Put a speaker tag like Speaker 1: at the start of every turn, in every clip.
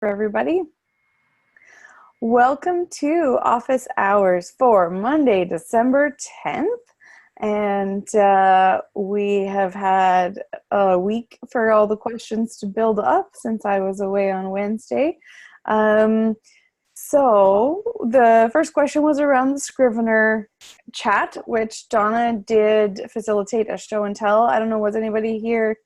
Speaker 1: for everybody. Welcome to office hours for Monday, December 10th. And we have had a week for all the questions to build up since I was away on Wednesday. So the first question was around the Scrivener chat, which Donna did facilitate a show and tell. I don't know, was anybody here?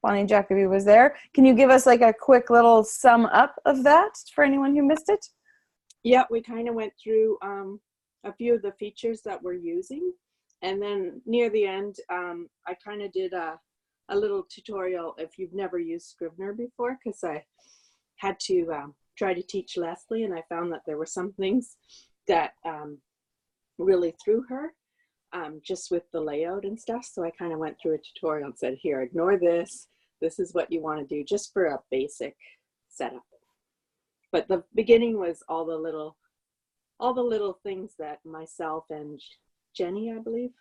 Speaker 1: Bonnie Jacoby was there. Can you give us like a quick little sum up of that for anyone who missed it?
Speaker 2: Yeah, we kind of went through a few of the features that we're using. And then near the end, I kind of did a little tutorial if you've never used Scrivener before, because I had to try to teach Leslie, and I found that there were some things that really threw her just with the layout and stuff. So I kind of went through a tutorial and said, here, ignore this. This is what you want to do just for a basic setup. But the beginning was all the little things that myself and Jenny, I believe,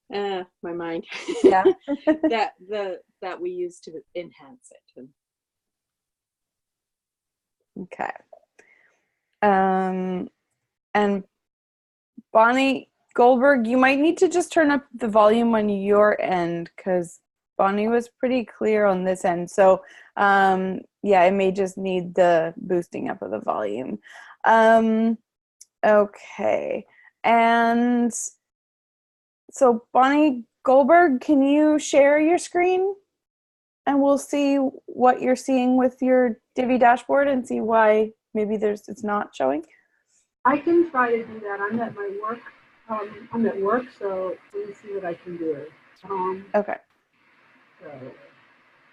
Speaker 2: my mind,
Speaker 1: yeah,
Speaker 2: that we use to enhance it.
Speaker 1: Okay. And Bonnie Goldberg, you might need to just turn up the volume on your end because Bonnie was pretty clear on this end. So yeah, it may just need the boosting up of the volume. Okay. And so Bonnie Goldberg, can you share your screen? And we'll see what you're seeing with your Divi dashboard and see why maybe it's not showing.
Speaker 3: I can try to do that. I'm at my work. I'm at work, so let me see what I can do.
Speaker 1: Okay.
Speaker 3: So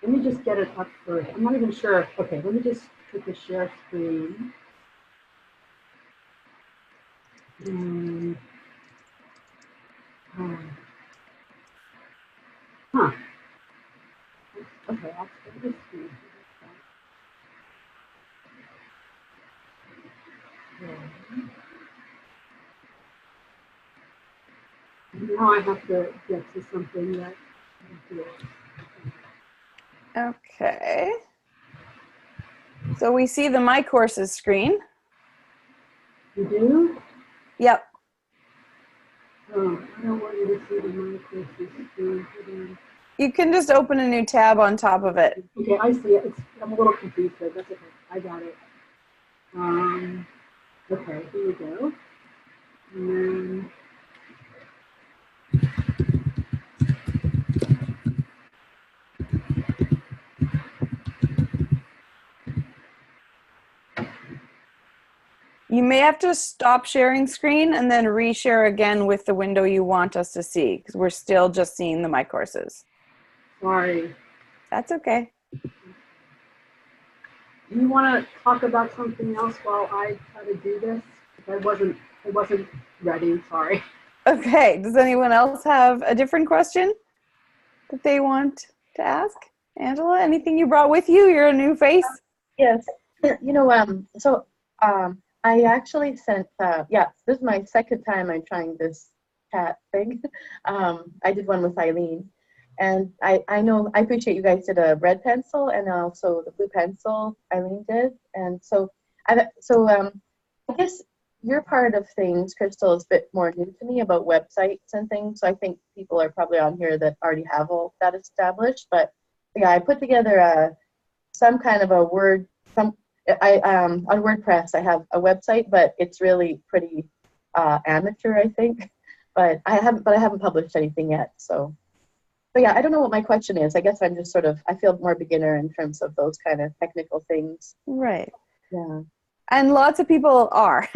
Speaker 3: let me just get it up first. I'm not even sure. Okay, let me just click the share screen. Huh. Okay, I'll take this screen. Now I have to get to something that.
Speaker 1: Okay. So we see the My Courses screen.
Speaker 3: You do?
Speaker 1: Yep.
Speaker 3: Oh, I don't want you to see the My Courses screen.
Speaker 1: You can just open a new tab on top of it.
Speaker 3: Okay, I see it. I'm a little confused, but that's okay. I got it. Okay, here we go. And then
Speaker 1: you may have to stop sharing screen and then reshare again with the window you want us to see because we're still just seeing the My Courses.
Speaker 3: Sorry.
Speaker 1: That's okay.
Speaker 3: Do you want to talk about something else while I try to do this? I wasn't ready. Sorry.
Speaker 1: Okay. Does anyone else have a different question that they want to ask? Angela, anything you brought with you? You're a new face.
Speaker 4: Yes. You know, I actually sent, yeah, this is my second time I'm trying this chat thing. I did one with Eileen. And I know, I appreciate you guys did a red pencil and also the blue pencil Eileen did. And so, I guess your part of things, Crystal, is a bit more new to me about websites and things. So I think people are probably on here that already have all that established. But yeah, I put together some kind of a on WordPress, I have a website, but it's really pretty amateur, I think. But I haven't published anything yet. So. But yeah, I don't know what my question is. I guess I'm just I feel more beginner in terms of those kind of technical things.
Speaker 1: Right.
Speaker 4: Yeah.
Speaker 1: And lots of people are.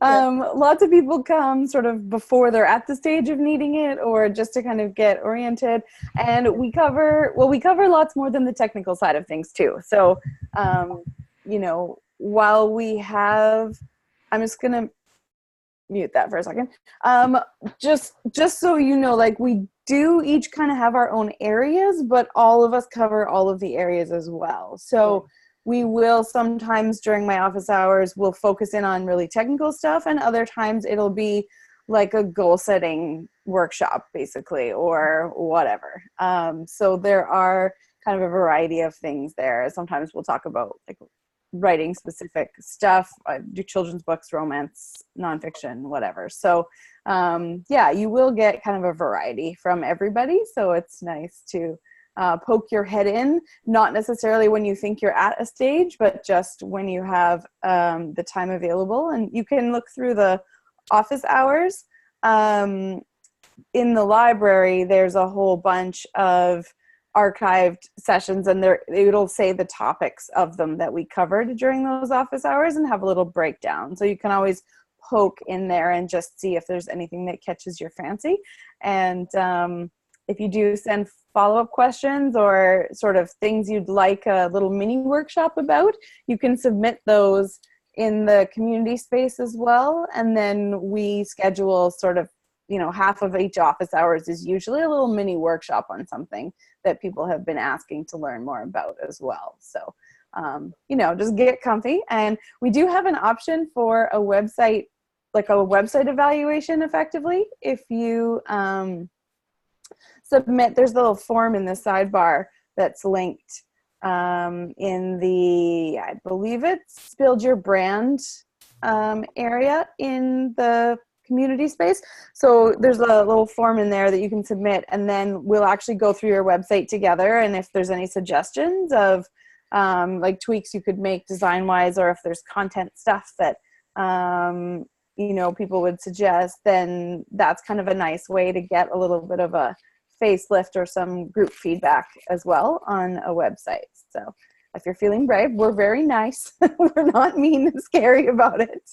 Speaker 1: Lots of people come sort of before they're at the stage of needing it or just to kind of get oriented. And we cover lots more than the technical side of things too. So, you know, while we have, I'm just going to mute that for a second. Just so you know, like we do each kind of have our own areas, but all of us cover all of the areas as well. So we will sometimes during my office hours, we'll focus in on really technical stuff, and other times it'll be like a goal setting workshop basically or whatever. So there are kind of a variety of things there. Sometimes we'll talk about like writing specific stuff. I do children's books, romance, nonfiction, whatever. So yeah, you will get kind of a variety from everybody. So it's nice to poke your head in, not necessarily when you think you're at a stage, but just when you have the time available. And you can look through the office hours. In the library, there's a whole bunch of archived sessions, and it'll say the topics of them that we covered during those office hours and have a little breakdown. So you can always poke in there and just see if there's anything that catches your fancy. And if you do send follow-up questions or sort of things you'd like a little mini workshop about, you can submit those in the community space as well. And then we schedule sort of, half of each office hours is usually a little mini workshop on something that people have been asking to learn more about as well. So, just get comfy. And we do have an option for a website, like a website evaluation effectively. If you submit, there's a little form in the sidebar that's linked in the, I believe it's Build Your Brand area in the community space. So there's a little form in there that you can submit, and then we'll actually go through your website together. And if there's any suggestions of like tweaks you could make design wise, or if there's content stuff that people would suggest, then that's kind of a nice way to get a little bit of a facelift or some group feedback as well on a website. So if you're feeling brave, we're very nice. We're not mean and scary about it.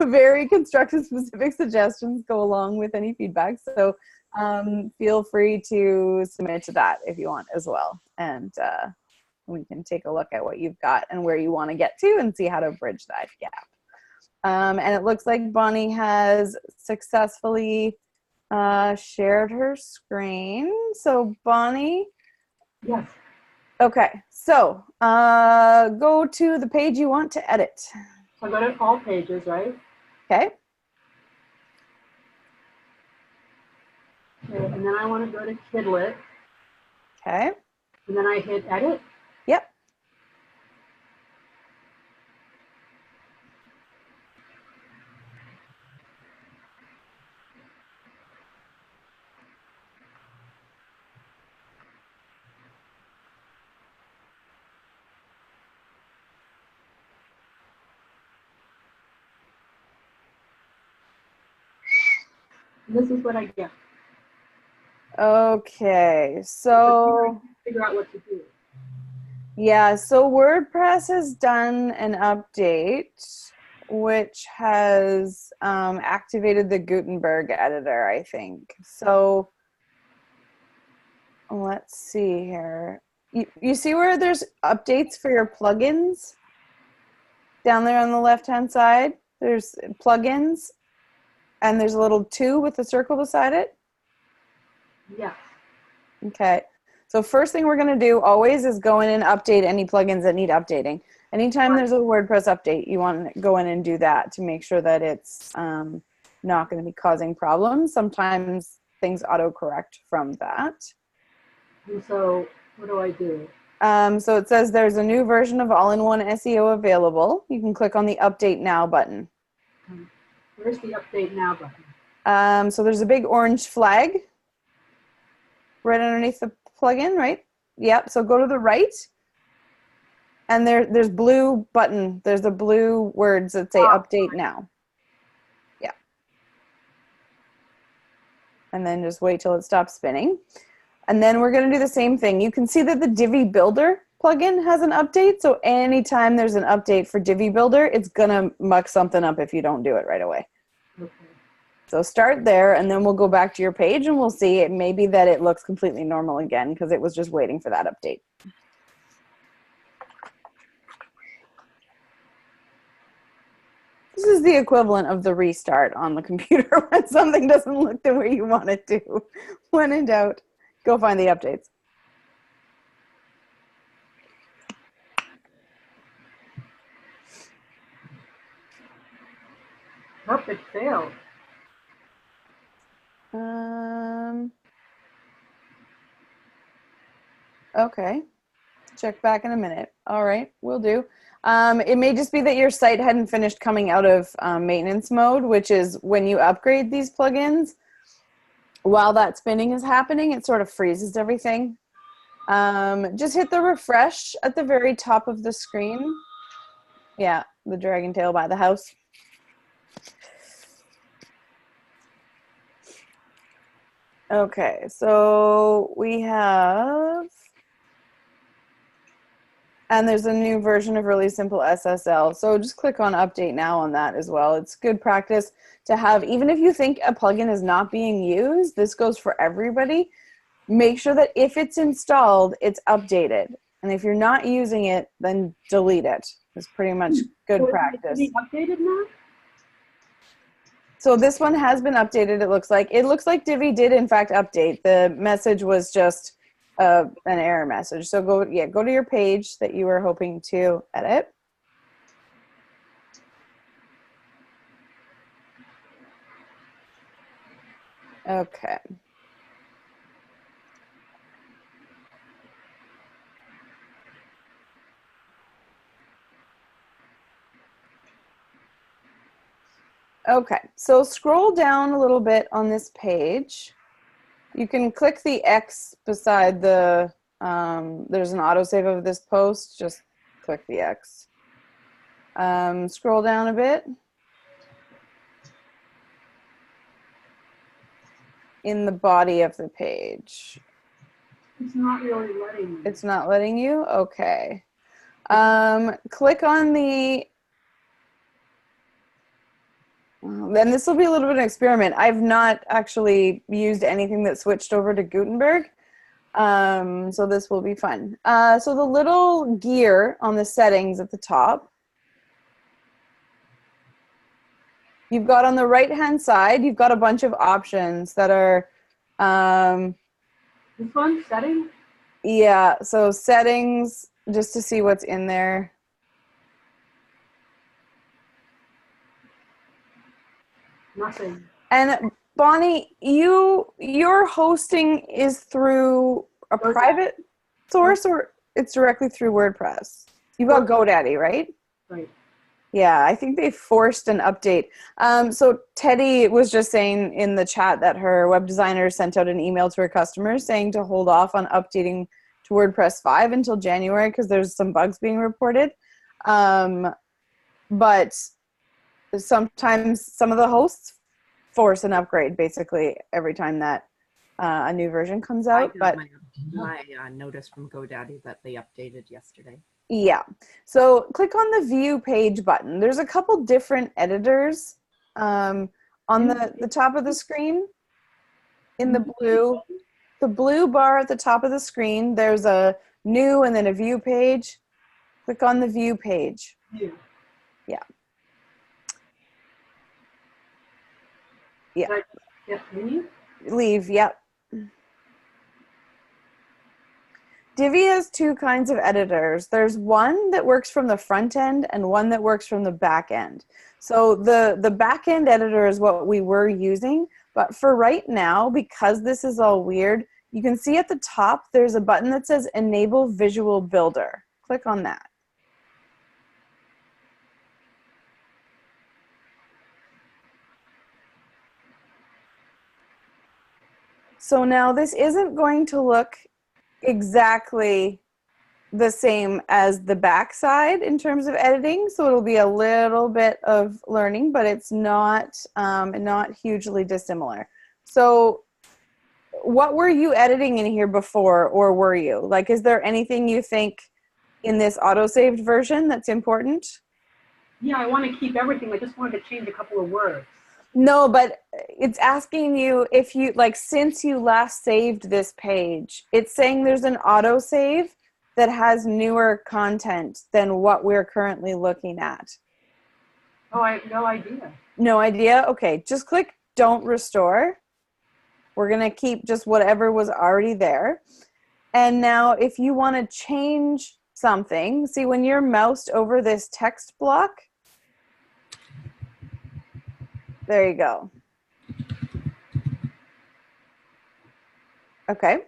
Speaker 1: Very constructive, specific suggestions go along with any feedback. So feel free to submit to that if you want as well. And we can take a look at what you've got and where you want to get to and see how to bridge that gap. And it looks like Bonnie has successfully shared her screen. So Bonnie?
Speaker 3: Yes.
Speaker 1: Okay, so go to the page you want to edit.
Speaker 3: So go to all pages, right?
Speaker 1: Okay.
Speaker 3: Okay, and then I want to go to Kidlit.
Speaker 1: Okay.
Speaker 3: And then I hit edit.
Speaker 1: Yep.
Speaker 3: This is what I get.
Speaker 1: Okay, so
Speaker 3: Figure out what to do.
Speaker 1: yeah, so WordPress has done an update which has activated the Gutenberg editor, I think. So let's see here. You see where there's updates for your plugins? Down there on the left-hand side, there's plugins, and there's a little 2 with a circle beside it.
Speaker 3: Yes.
Speaker 1: Okay. So first thing we're going to do always is go in and update any plugins that need updating. Anytime there's a WordPress update, you want to go in and do that to make sure that it's not going to be causing problems. Sometimes things autocorrect from that.
Speaker 3: And so what do I do?
Speaker 1: So it says there's a new version of All-in-One SEO available. You can click on the Update Now button.
Speaker 3: Where's the Update Now button?
Speaker 1: So there's a big orange flag right underneath the plugin, right? Yep. So go to the right, and there's blue button. There's the blue words that say Update Now. Yeah. And then just wait till it stops spinning. And then we're going to do the same thing. You can see that the Divi Builder plugin has an update. So anytime there's an update for Divi Builder, it's going to muck something up if you don't do it right away.
Speaker 3: Okay.
Speaker 1: So start there, and then we'll go back to your page, and we'll see it maybe that it looks completely normal again because it was just waiting for that update. This is the equivalent of the restart on the computer when something doesn't look the way you want it to. When in doubt, go find the updates.
Speaker 3: Nope, it failed.
Speaker 1: Okay. Check back in a minute. All right, will do. It may just be that your site hadn't finished coming out of maintenance mode, which is when you upgrade these plugins. While that spinning is happening, it sort of freezes everything. Just hit the refresh at the very top of the screen. Yeah, the dragon tail by the house. Okay, so we have, and there's a new version of Really Simple SSL. So just click on Update Now on that as well. It's good practice to have, even if you think a plugin is not being used, this goes for everybody. Make sure that if it's installed, it's updated. And if you're not using it, then delete it. It's pretty much good practice.
Speaker 3: Is it updated now?
Speaker 1: So this one has been updated, it looks like. It looks like Divi did, in fact, update. The message was just an error message. So go to your page that you were hoping to edit. Okay. Okay, so scroll down a little bit on this page. You can click the X beside the, there's an autosave of this post, just click the X. Scroll down a bit. In the body of the page.
Speaker 3: It's not really letting me.
Speaker 1: It's not letting you? Okay. Click on the, then this will be a little bit of an experiment. I've not actually used anything that switched over to Gutenberg. So this will be fun. So the little gear on the settings at the top, you've got on the right-hand side, you've got a bunch of options that are,
Speaker 3: This one, setting?
Speaker 1: yeah, so settings, just to see what's in there.
Speaker 3: Nothing.
Speaker 1: And Bonnie, your hosting is through a
Speaker 3: GoDaddy.
Speaker 1: private source, or it's directly through WordPress? You've got GoDaddy, right?
Speaker 3: Right.
Speaker 1: Yeah, I think they forced an update. So Teddy was just saying in the chat that her web designer sent out an email to her customers saying to hold off on updating to WordPress 5 until January because there's some bugs being reported. But sometimes some of the hosts force an upgrade basically every time that a new version comes out.
Speaker 5: I got my notice from GoDaddy that they updated yesterday.
Speaker 1: Yeah, so click on the view page button. There's a couple different editors on the top of the screen. In the blue bar at the top of the screen, there's a new and then a view page. Click on the view page. Yeah. Yeah.
Speaker 3: Yeah, menu?
Speaker 1: Leave, yep. Divi has two kinds of editors. There's one that works from the front end and one that works from the back end. So the back end editor is what we were using, but for right now, because this is all weird, you can see at the top there's a button that says Enable Visual Builder. Click on that. So now this isn't going to look exactly the same as the back side in terms of editing, so it'll be a little bit of learning, but it's not hugely dissimilar. So what were you editing in here before, or were you? Like, is there anything you think in this auto-saved version that's important?
Speaker 3: Yeah, I want to keep everything. I just wanted to change a couple of words.
Speaker 1: No, but it's asking you if you, like, since you last saved this page, it's saying there's an autosave that has newer content than what we're currently looking at.
Speaker 3: Oh, I have no idea.
Speaker 1: No idea? Okay, just click Don't Restore. We're going to keep just whatever was already there. And now if you want to change something, see when you're moused over this text block, there you go. Okay.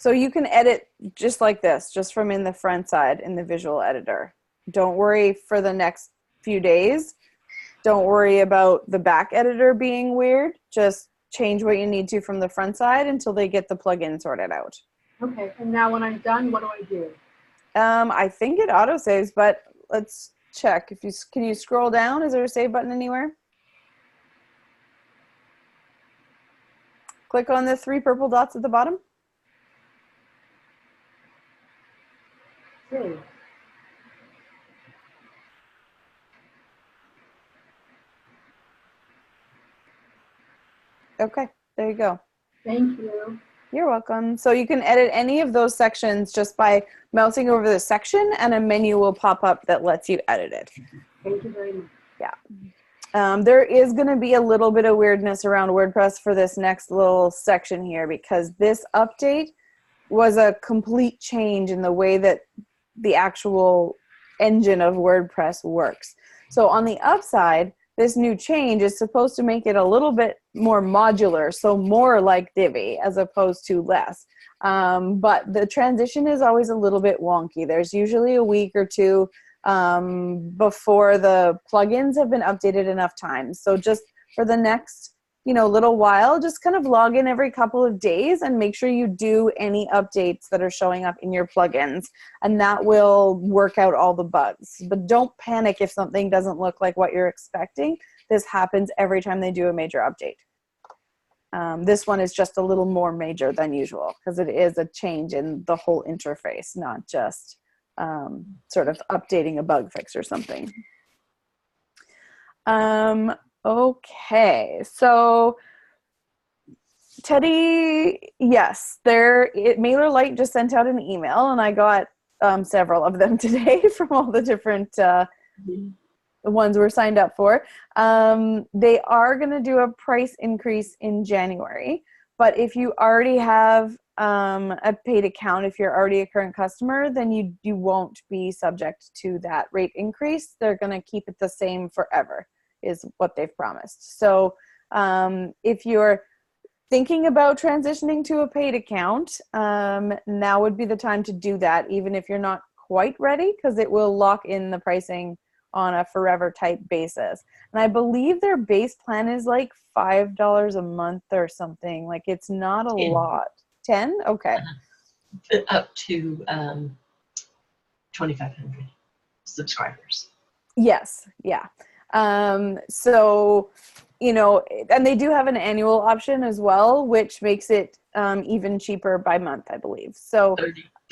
Speaker 1: So you can edit just like this, just from in the front side in the visual editor. Don't worry for the next few days. Don't worry about the back editor being weird. Just change what you need to from the front side until they get the plugin sorted out.
Speaker 3: Okay, and now when I'm done, what do I do?
Speaker 1: I think it auto saves, but let's check. Can you scroll down? Is there a save button anywhere? Click on the 3 purple dots at the bottom.
Speaker 3: Save.
Speaker 1: Okay, there you go.
Speaker 3: Thank you.
Speaker 1: You're welcome. So you can edit any of those sections just by mousing over the section, and a menu will pop up that lets you edit it.
Speaker 3: Thank you very much.
Speaker 1: Yeah. There is going to be a little bit of weirdness around WordPress for this next little section here, because this update was a complete change in the way that the actual engine of WordPress works. So on the upside, this new change is supposed to make it a little bit more modular, so more like Divi as opposed to less. But the transition is always a little bit wonky. There's usually a week or two before the plugins have been updated enough times. So just for the next, little while, just kind of log in every couple of days and make sure you do any updates that are showing up in your plugins, and that will work out all the bugs. But don't panic if something doesn't look like what you're expecting. This happens every time they do a major update. This one is just a little more major than usual because it is a change in the whole interface, not just sort of updating a bug fix or something. Okay, so Teddy, yes, MailerLite just sent out an email, and I got several of them today from all the different ones we're signed up for. They are going to do a price increase in January, but if you already have a paid account, if you're already a current customer, then you won't be subject to that rate increase. They're going to keep it the same forever, is what they've promised. So if you're thinking about transitioning to a paid account, now would be the time to do that, even if you're not quite ready, because it will lock in the pricing on a forever type basis. And I believe their base plan is like $5 a month or something. Like, it's not a lot. 10? Okay.
Speaker 6: Up to 2,500 subscribers.
Speaker 1: Yes. Yeah. So, and they do have an annual option as well, which makes it even cheaper by month, I believe. So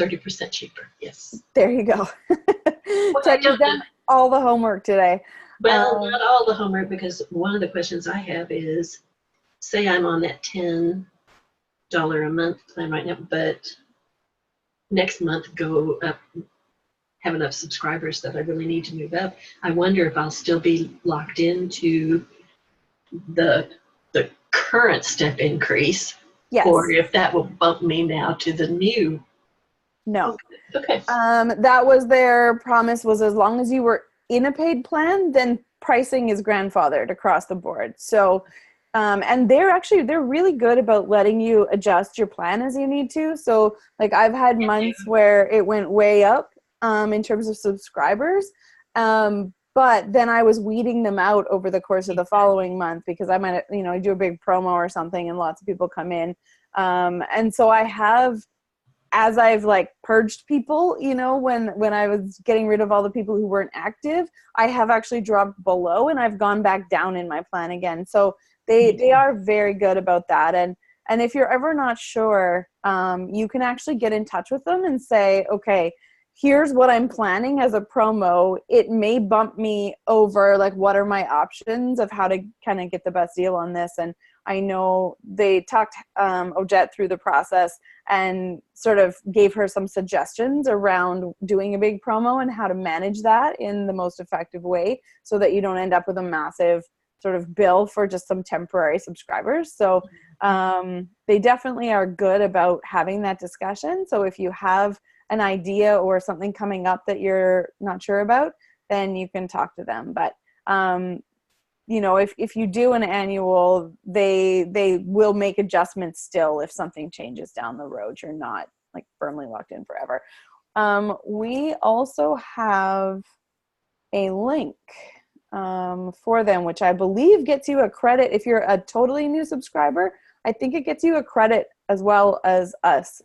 Speaker 6: 30% cheaper. Yes.
Speaker 1: There you go. Teddy's done all the homework today.
Speaker 6: Well, not all the homework, because one of the questions I have is, say I'm on that $10 a month plan right now, but next month go up, have enough subscribers that I really need to move up. I wonder if I'll still be locked into the current step increase,
Speaker 1: Yes.
Speaker 6: or if that will bump me now to the new.
Speaker 1: No.
Speaker 6: Okay.
Speaker 1: That was their promise, was as long as you were in a paid plan, then pricing is grandfathered across the board. So, and they're really good about letting you adjust your plan as you need to. So like, I've had months where it went way up in terms of subscribers. But then I was weeding them out over the course of the following month, because I might, do a big promo or something and lots of people come in. And so I have, as I've like purged people, when I was getting rid of all the people who weren't active, I have actually dropped below and I've gone back down in my plan again. So they are very good about that. And if you're ever not sure, you can actually get in touch with them and say, okay, here's what I'm planning as a promo. It may bump me over, like, what are my options of how to kind of get the best deal on this? And I know they talked Odette through the process and sort of gave her some suggestions around doing a big promo and how to manage that in the most effective way, so that you don't end up with a massive sort of bill for just some temporary subscribers. So they definitely are good about having that discussion. So if you have an idea or something coming up that you're not sure about, then you can talk to them. But if you do an annual, they will make adjustments still if something changes down the road. You're not like firmly locked in forever. We also have a link for them, which I believe gets you a credit. If you're a totally new subscriber, I think it gets you a credit as well as us.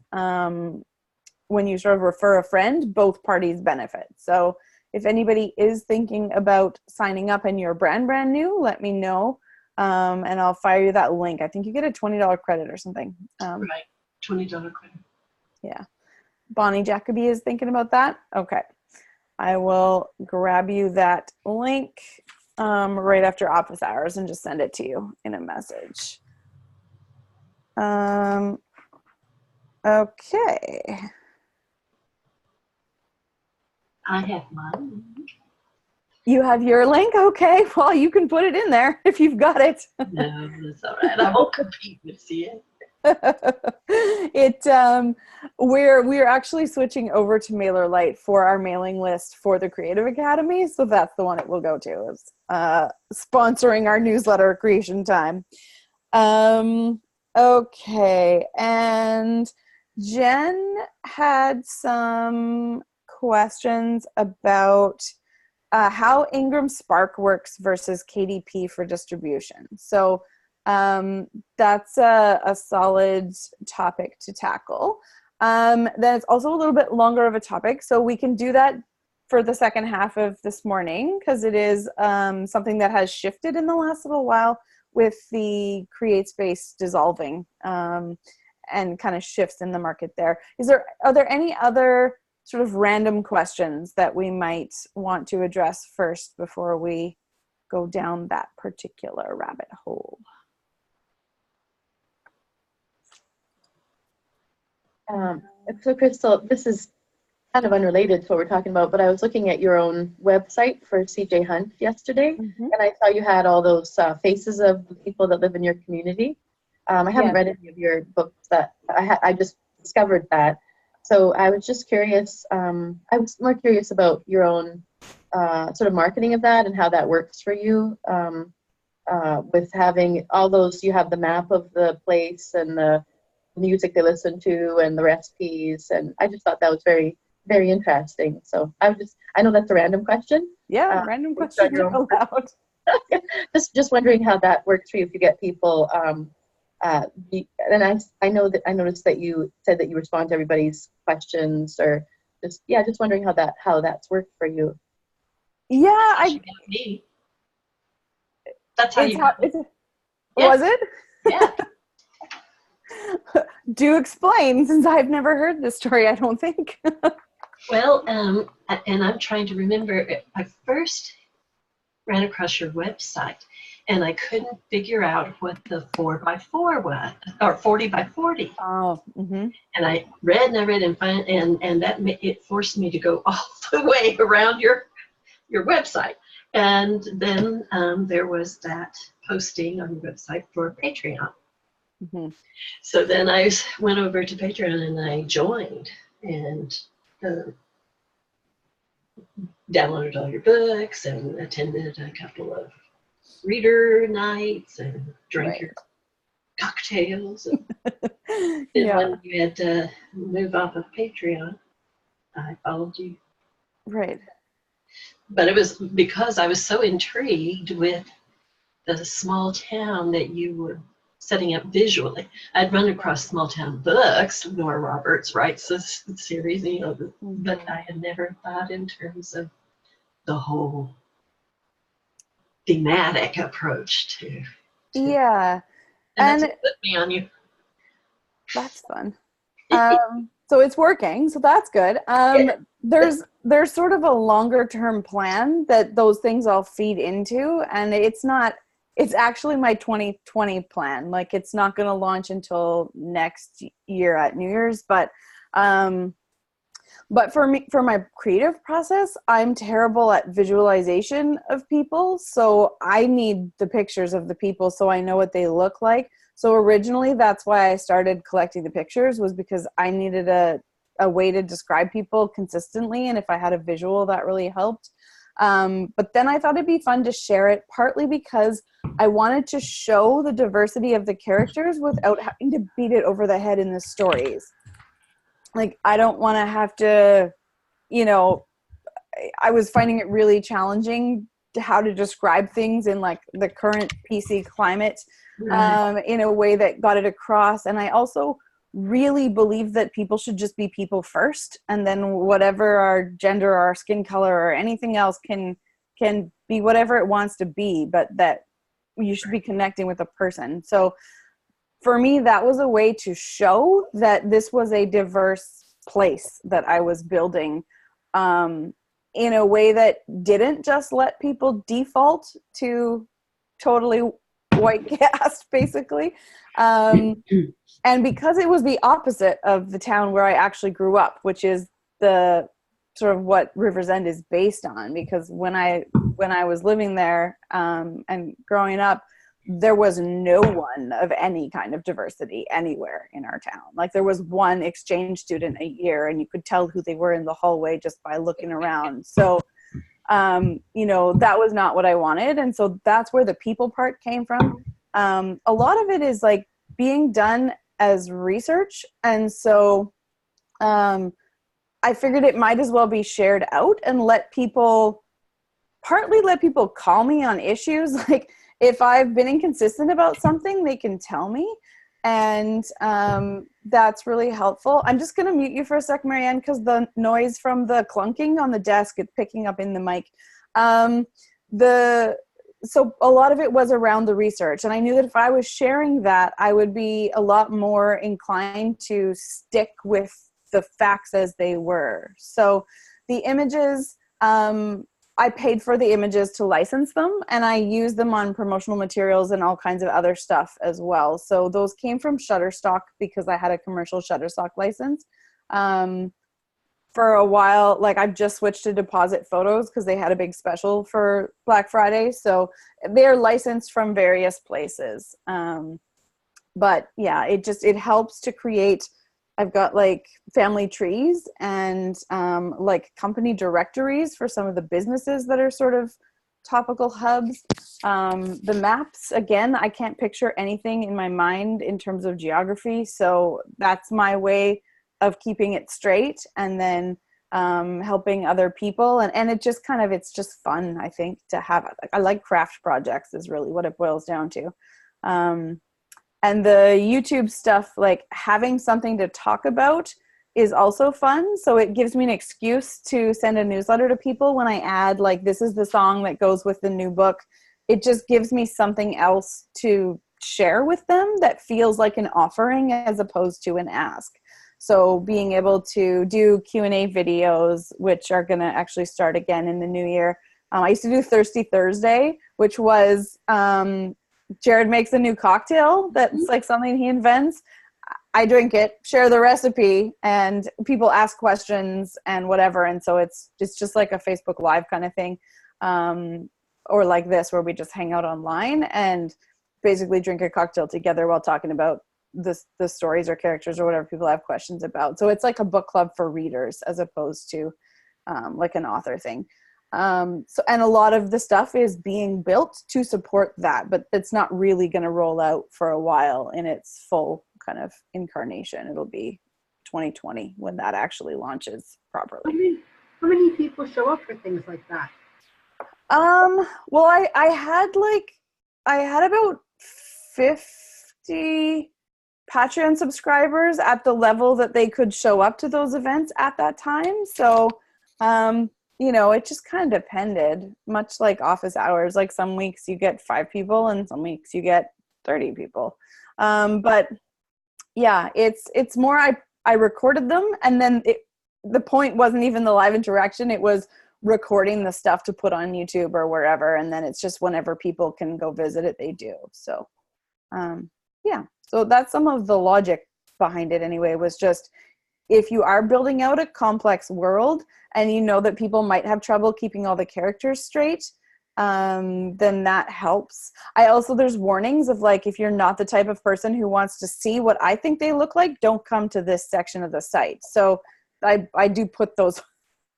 Speaker 1: When you sort of refer a friend, both parties benefit. So if anybody is thinking about signing up and you're brand new, let me know, and I'll fire you that link. I think you get a $20 credit or something.
Speaker 6: Right, $20 credit.
Speaker 1: Yeah. Bonnie Jacoby is thinking about that? Okay. I will grab you that link right after office hours and just send it to you in a message. Okay.
Speaker 6: I have mine.
Speaker 1: You have your link? Okay. Well, you can put it in there if you've got it.
Speaker 6: No, that's all right. I won't compete with you.
Speaker 1: We're actually switching over to MailerLite for our mailing list for the Creative Academy, so that's the one it will go to, is sponsoring our newsletter creation time. Okay, and Jen had some questions about how IngramSpark works versus KDP for distribution. So that's a solid topic to tackle. Then it's also a little bit longer of a topic, so we can do that for the second half of this morning, because it is something that has shifted in the last little while with the CreateSpace dissolving and kind of shifts in the market there. Are there any other sort of random questions that we might want to address first before we go down that particular rabbit hole?
Speaker 4: So Crystal, this is kind of unrelated to what we're talking about, but I was looking at your own website for CJ Hunt yesterday, and I saw you had all those faces of the people that live in your community. I haven't read any of your books that I just discovered that. So I was just curious, I was more curious about your own sort of marketing of that and how that works for you with having all those, you have the map of the place and the music they listen to and the recipes, and I just thought that was very, very interesting. So I know that's a random question.
Speaker 1: Yeah, random question allowed.
Speaker 4: just wondering how that works for you if you get people. And I noticed that you said that you respond to everybody's questions, or just wondering how that's worked for you.
Speaker 1: Yeah,
Speaker 6: Me. That's how you.
Speaker 1: Was it?
Speaker 6: Yeah.
Speaker 1: Do explain, since I've never heard this story, I don't think.
Speaker 6: Well, and I'm trying to remember, I first ran across your website and I couldn't figure out what the 4x4 was, or 40x40.
Speaker 1: Oh,
Speaker 6: and I read and that it forced me to go all the way around your website. And then there was that posting on your website for Patreon. So then I went over to Patreon and I joined and downloaded all your books and attended a couple of reader nights and drank your cocktails. And when you had to move off of Patreon, I followed you.
Speaker 1: Right.
Speaker 6: But it was because I was so intrigued with the small town that you were setting up visually. I'd run across small town books. Nora Roberts writes this series, but I had never thought in terms of the whole thematic approach to
Speaker 1: yeah.
Speaker 6: And that's what put me on you.
Speaker 1: That's fun. So it's working, so that's good. There's sort of a longer term plan that those things all feed into, and it's actually my 2020 plan. Like, it's not going to launch until next year at New Year's, but for me, for my creative process, I'm terrible at visualization of people. So I need the pictures of the people so I know what they look like. So originally that's why I started collecting the pictures, was because I needed a way to describe people consistently. And if I had a visual, that really helped. But then I thought it'd be fun to share it, partly because I wanted to show the diversity of the characters without having to beat it over the head in the stories. like, I don't want to have to, you know, I was finding it really challenging to how to describe things in like the current PC climate, in a way that got it across. And I also really believe that people should just be people first, and then whatever our gender or our skin color or anything else can be whatever it wants to be, but that you should be connecting with a person. So for me, that was a way to show that this was a diverse place that I was building, in a way that didn't just let people default to totally white cast, basically. And because it was the opposite of the town where I actually grew up, which is the sort of what Rivers End is based on, because when I was living there, and growing up, there was no one of any kind of diversity anywhere in our town. Like, there was one exchange student a year, and you could tell who they were in the hallway just by looking around. So, you know, that was not what I wanted. And so that's where the people part came from. A lot of it is like being done as research. And so, I figured it might as well be shared out and partly let people call me on issues. Like, if I've been inconsistent about something, they can tell me. And that's really helpful. I'm just going to mute you for a sec, Marianne, because the noise from the clunking on the desk is picking up in the mic. So a lot of it was around the research. And I knew that if I was sharing that, I would be a lot more inclined to stick with the facts as they were. So the images, I paid for the images to license them, and I used them on promotional materials and all kinds of other stuff as well. So those came from Shutterstock because I had a commercial Shutterstock license. For a while, like, I've just switched to Deposit Photos because they had a big special for Black Friday. So they're licensed from various places. But yeah, it helps to create. I've got like family trees and like company directories for some of the businesses that are sort of topical hubs. The maps, again, I can't picture anything in my mind in terms of geography. So that's my way of keeping it straight, and then helping other people. And it just kind of, it's just fun, I think, to have. I like craft projects is really what it boils down to. And the YouTube stuff, like having something to talk about is also fun. So it gives me an excuse to send a newsletter to people when I add, like, this is the song that goes with the new book. It just gives me something else to share with them that feels like an offering as opposed to an ask. So being able to do Q&A videos, which are going to actually start again in the new year. I used to do Thirsty Thursday, which was Jared makes a new cocktail that's like something he invents. I drink it, share the recipe, and people ask questions and whatever. And so it's just like a Facebook Live kind of thing, or like this, where we just hang out online and basically drink a cocktail together while talking about the stories or characters or whatever people have questions about. So it's like a book club for readers as opposed to like an author thing. So, and a lot of the stuff is being built to support that, but it's not really going to roll out for a while in its full kind of incarnation. It'll be 2020 when that actually launches properly.
Speaker 3: How many people show up for things like that?
Speaker 1: Well, I had about 50 Patreon subscribers at the level that they could show up to those events at that time. So, you know, it just kind of depended, much like office hours. Like, some weeks you get 5 people and some weeks you get 30 people. But yeah, it's more, I recorded them, and then the point wasn't even the live interaction. It was recording the stuff to put on YouTube or wherever. And then it's just whenever people can go visit it, they do. So, yeah, so that's some of the logic behind it anyway, was just, if you are building out a complex world and you know that people might have trouble keeping all the characters straight, then that helps. There's warnings of, like, if you're not the type of person who wants to see what I think they look like, don't come to this section of the site. So I do put those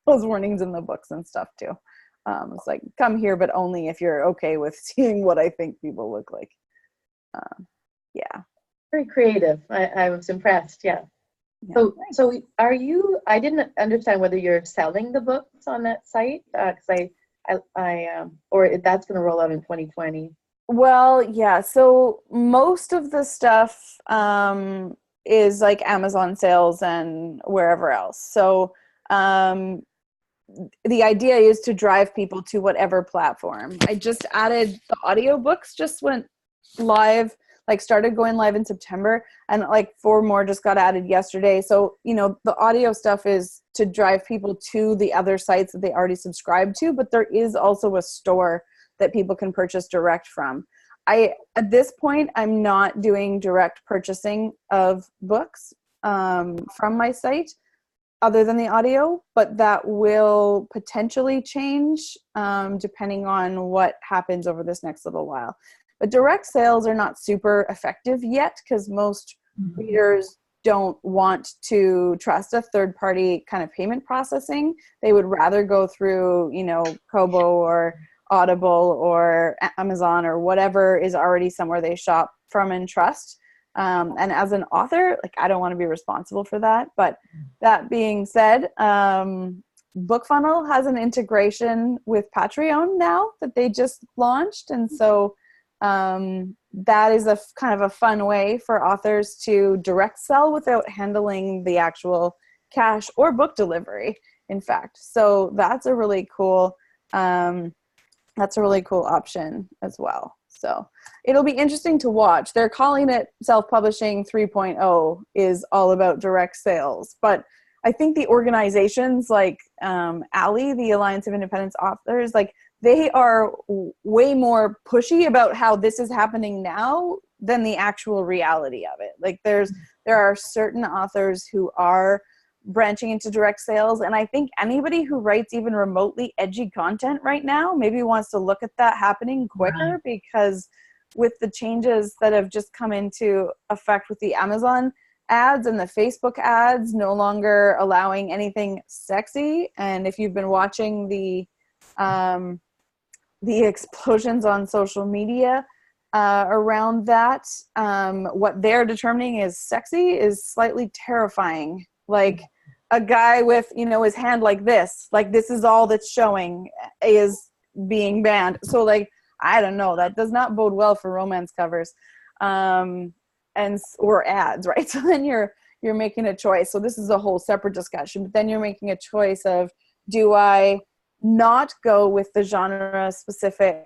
Speaker 1: warnings in the books and stuff too. It's like, come here, but only if you're okay with seeing what I think people look like. Yeah.
Speaker 4: Very creative. I was impressed. Yeah.
Speaker 1: Yeah.
Speaker 4: So are you, I didn't understand whether you're selling the books on that site, because or that's going to roll out in 2020.
Speaker 1: Well, yeah. So most of the stuff is like Amazon sales and wherever else. So the idea is to drive people to whatever platform. I just added the audiobooks, just went live, like started going live in September, and like 4 more just got added yesterday. So, you know, the audio stuff is to drive people to the other sites that they already subscribe to, but there is also a store that people can purchase direct from. At this point, I'm not doing direct purchasing of books from my site other than the audio, but that will potentially change depending on what happens over this next little while. But direct sales are not super effective yet because most readers don't want to trust a third-party kind of payment processing. They would rather go through, you know, Kobo or Audible or Amazon or whatever is already somewhere they shop from and trust. And as an author, like, I don't want to be responsible for that. But that being said, BookFunnel has an integration with Patreon now that they just launched. And so that is a kind of a fun way for authors to direct sell without handling the actual cash or book delivery, in fact. So that's a really cool option as well. So it'll be interesting to watch. They're calling it self-publishing 3.0 is all about direct sales. But I think the organizations like ALLI, the Alliance of Independent Authors, like they are way more pushy about how this is happening now than the actual reality of it. Like there are certain authors who are branching into direct sales, and I think anybody who writes even remotely edgy content right now maybe wants to look at that happening quicker, because with the changes that have just come into effect with the Amazon ads and the Facebook ads no longer allowing anything sexy, and if you've been watching the explosions on social media around that, what they're determining is sexy is slightly terrifying. Like a guy with, you know, his hand like this is all that's showing is being banned. So like, I don't know, that does not bode well for romance covers or ads, right? So then you're making a choice. So this is a whole separate discussion, but then you're making a choice of, do I not go with the genre specific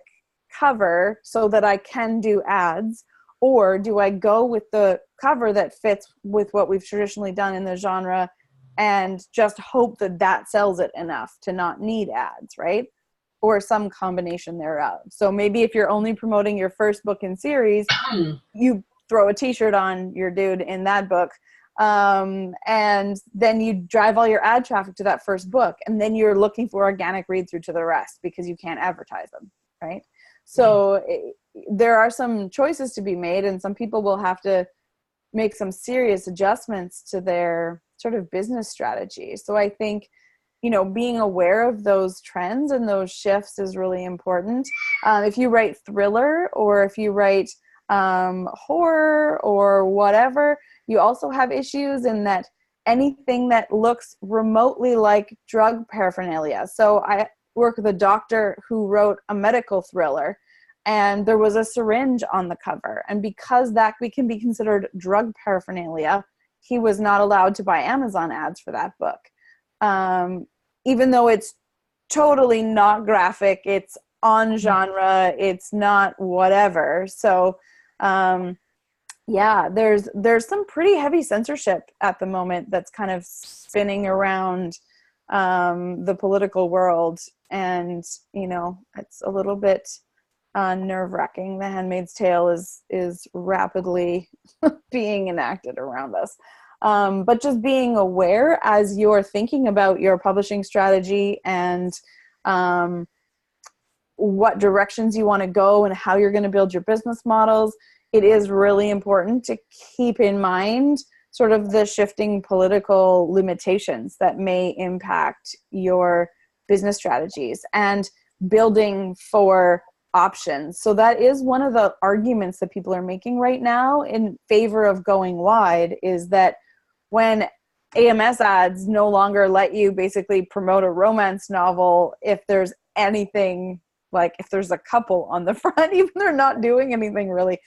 Speaker 1: cover so that I can do ads, or do I go with the cover that fits with what we've traditionally done in the genre and just hope that that sells it enough to not need ads, right? Or some combination thereof. So maybe if you're only promoting your first book in series, you throw a t-shirt on your dude in that book, and then you drive all your ad traffic to that first book, and then you're looking for organic read through to the rest because you can't advertise them, right? So there are some choices to be made, and some people will have to make some serious adjustments to their sort of business strategy. So I think, you know, being aware of those trends and those shifts is really important. If you write thriller, or if you write horror or whatever, you also have issues in that anything that looks remotely like drug paraphernalia. So I work with a doctor who wrote a medical thriller, and there was a syringe on the cover. And because that can be considered drug paraphernalia, he was not allowed to buy Amazon ads for that book. Even though it's totally not graphic, it's on genre, it's not whatever. So yeah, there's some pretty heavy censorship at the moment that's kind of spinning around the political world. And, you know, it's a little bit nerve-wracking. The Handmaid's Tale is rapidly being enacted around us. But just being aware as you're thinking about your publishing strategy and what directions you want to go and how you're going to build your business models, it is really important to keep in mind sort of the shifting political limitations that may impact your business strategies and building for options. So that is one of the arguments that people are making right now in favor of going wide, is that when AMS ads no longer let you basically promote a romance novel if there's anything, like if there's a couple on the front, even they're not doing anything really.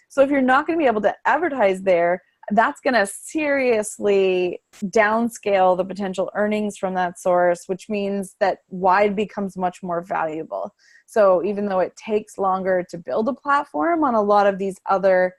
Speaker 1: So if you're not going to be able to advertise there, that's going to seriously downscale the potential earnings from that source, which means that wide becomes much more valuable. So even though it takes longer to build a platform on a lot of these other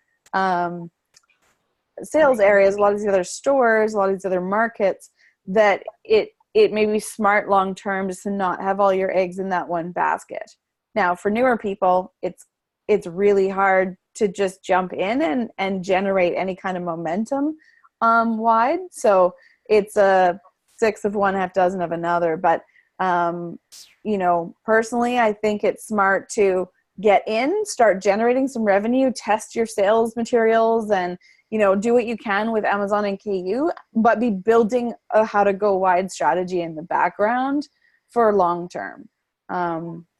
Speaker 1: sales areas, a lot of these other stores, a lot of these other markets, that it may be smart long term just to not have all your eggs in that one basket. Now, for newer people, it's really hard to just jump in and generate any kind of momentum wide. So it's a 6 of one, half dozen of another. But you know, personally, I think it's smart to get in, start generating some revenue, test your sales materials, and you know, do what you can with Amazon and KU, but be building a how to go wide strategy in the background for long term.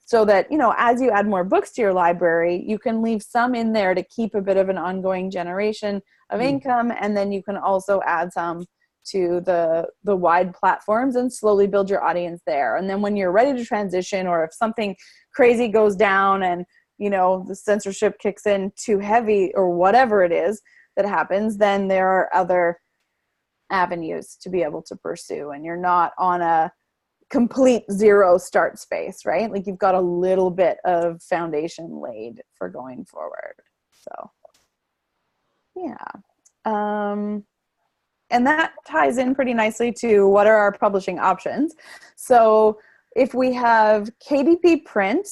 Speaker 1: So that, you know, as you add more books to your library, you can leave some in there to keep a bit of an ongoing generation of income. And then you can also add some to the wide platforms and slowly build your audience there. And then when you're ready to transition, or if something crazy goes down and, you know, the censorship kicks in too heavy or whatever it is that happens, then there are other avenues to be able to pursue, and you're not on a complete zero start space, right? Like you've got a little bit of foundation laid for going forward. So yeah. And that ties in pretty nicely to what are our publishing options. So if we have KDP Print,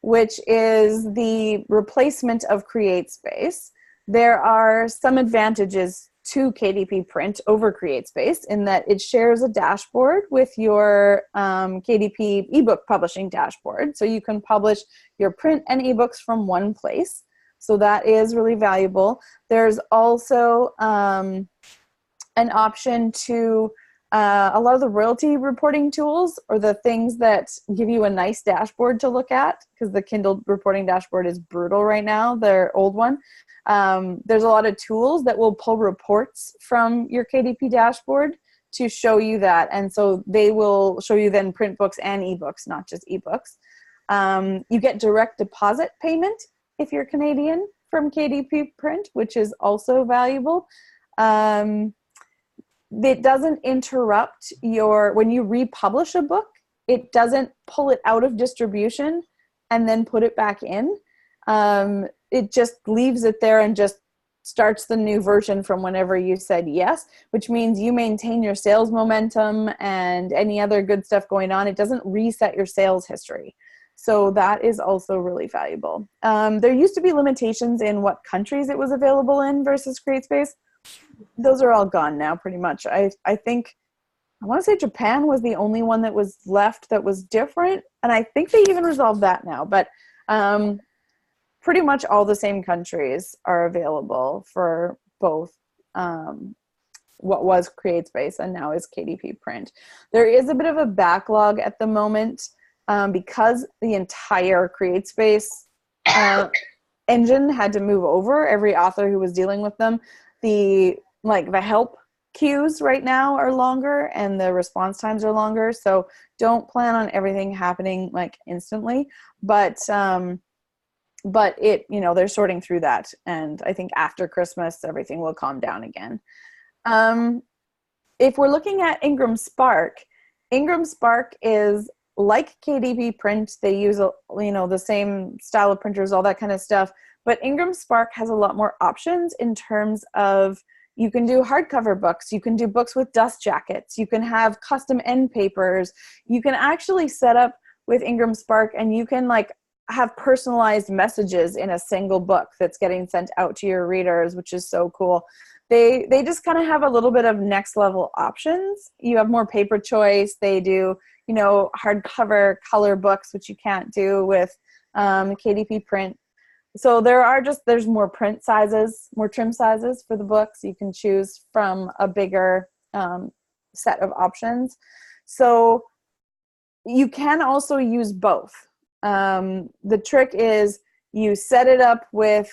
Speaker 1: which is the replacement of CreateSpace, there are some advantages to KDP Print over CreateSpace in that it shares a dashboard with your KDP ebook publishing dashboard. So you can publish your print and ebooks from one place. So that is really valuable. There's also an option to a lot of the royalty reporting tools, or the things that give you a nice dashboard to look at, because the Kindle reporting dashboard is brutal right now, their old one. There's a lot of tools that will pull reports from your KDP dashboard to show you that. And so they will show you then print books and ebooks, not just ebooks. You get direct deposit payment if you're Canadian from KDP Print, which is also valuable. It doesn't interrupt when you republish a book, it doesn't pull it out of distribution and then put it back in. It just leaves it there and just starts the new version from whenever you said yes, which means you maintain your sales momentum and any other good stuff going on. It doesn't reset your sales history. So that is also really valuable. There used to be limitations in what countries it was available in versus CreateSpace. Those are all gone now pretty much. I think, I want to say Japan was the only one that was left that was different. And I think they even resolved that now. But pretty much all the same countries are available for both what was CreateSpace and now is KDP Print. There is a bit of a backlog at the moment because the entire CreateSpace engine had to move over. Every author who was dealing with them, the help queues right now are longer and the response times are longer. So don't plan on everything happening like instantly, but it, you know, they're sorting through that. And I think after Christmas, everything will calm down again. If we're looking at IngramSpark is like KDP Print. They use, you know, the same style of printers, all that kind of stuff. But IngramSpark has a lot more options in terms of, you can do hardcover books, you can do books with dust jackets, you can have custom end papers, you can actually set up with IngramSpark and you can like have personalized messages in a single book that's getting sent out to your readers, which is so cool. They just kind of have a little bit of next level options. You have more paper choice. They do, you know, hardcover color books, which you can't do with KDP Print. So there's more print sizes, more trim sizes for the books. You can choose from a bigger set of options. So you can also use both. The trick is you set it up with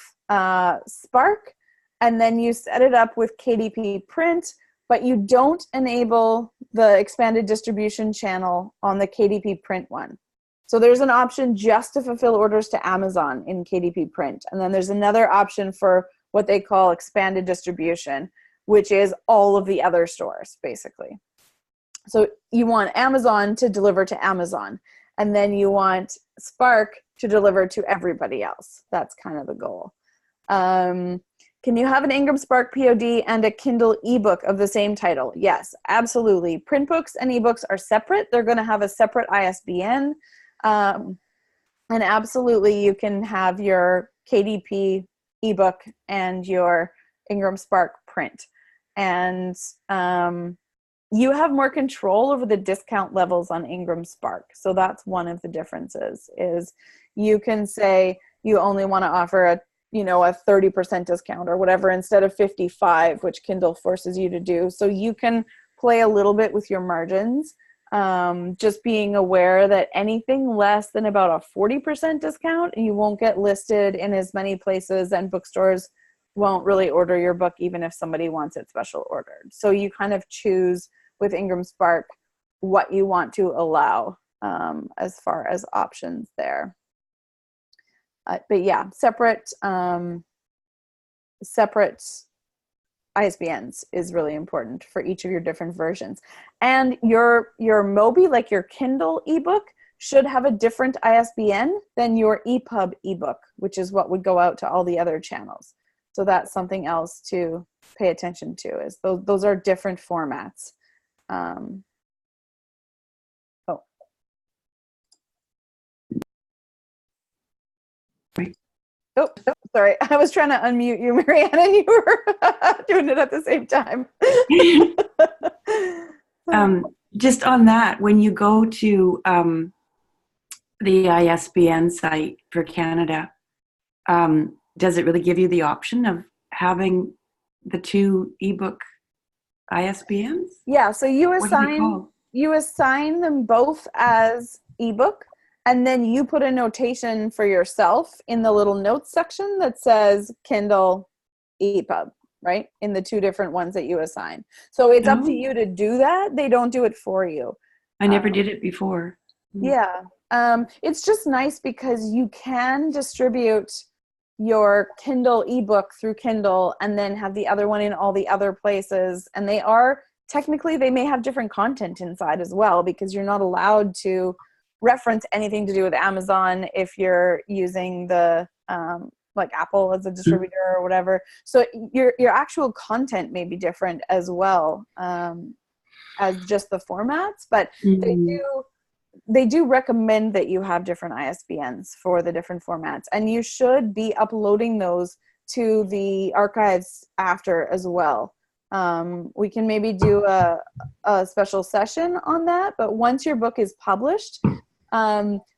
Speaker 1: Spark, and then you set it up with KDP Print, but you don't enable the expanded distribution channel on the KDP Print one. So there's an option just to fulfill orders to Amazon in KDP Print. And then there's another option for what they call expanded distribution, which is all of the other stores, basically. So you want Amazon to deliver to Amazon, and then you want Spark to deliver to everybody else. That's kind of the goal. Can you have an IngramSpark POD and a Kindle ebook of the same title? Yes, absolutely. Print books and ebooks are separate. They're going to have a separate ISBN. And absolutely, you can have your KDP ebook and your IngramSpark print. And you have more control over the discount levels on IngramSpark. So that's one of the differences, is you can say you only want to offer a 30% discount or whatever instead of 55, which Kindle forces you to do. So you can play a little bit with your margins, just being aware that anything less than about a 40% discount, you won't get listed in as many places, and bookstores won't really order your book even if somebody wants it special ordered. So you kind of choose with IngramSpark what you want to allow as far as options there. But yeah, separate ISBNs is really important for each of your different versions. And your Mobi, like your Kindle ebook, should have a different ISBN than your EPUB ebook, which is what would go out to all the other channels. So that's something else to pay attention to, is those are different formats. Oh, sorry. I was trying to unmute you, Marianne, and you were doing it at the same time.
Speaker 7: Just on that, when you go to the ISBN site for Canada, does it really give you the option of having the two ebook ISBNs?
Speaker 1: Yeah, so you assign them both as ebook, and then you put a notation for yourself in the little notes section that says Kindle EPUB, right? In the two different ones that you assign. So it's up to you to do that. They don't do it for you.
Speaker 7: I never did it before.
Speaker 1: Yeah. It's just nice because you can distribute your Kindle ebook through Kindle and then have the other one in all the other places. And they may have different content inside as well, because you're not allowed to reference anything to do with Amazon if you're using the like Apple as a distributor or whatever. So your actual content may be different as well as just the formats, but they do recommend that you have different ISBNs for the different formats, and you should be uploading those to the archives after as well. We can maybe do a special session on that, but once your book is published,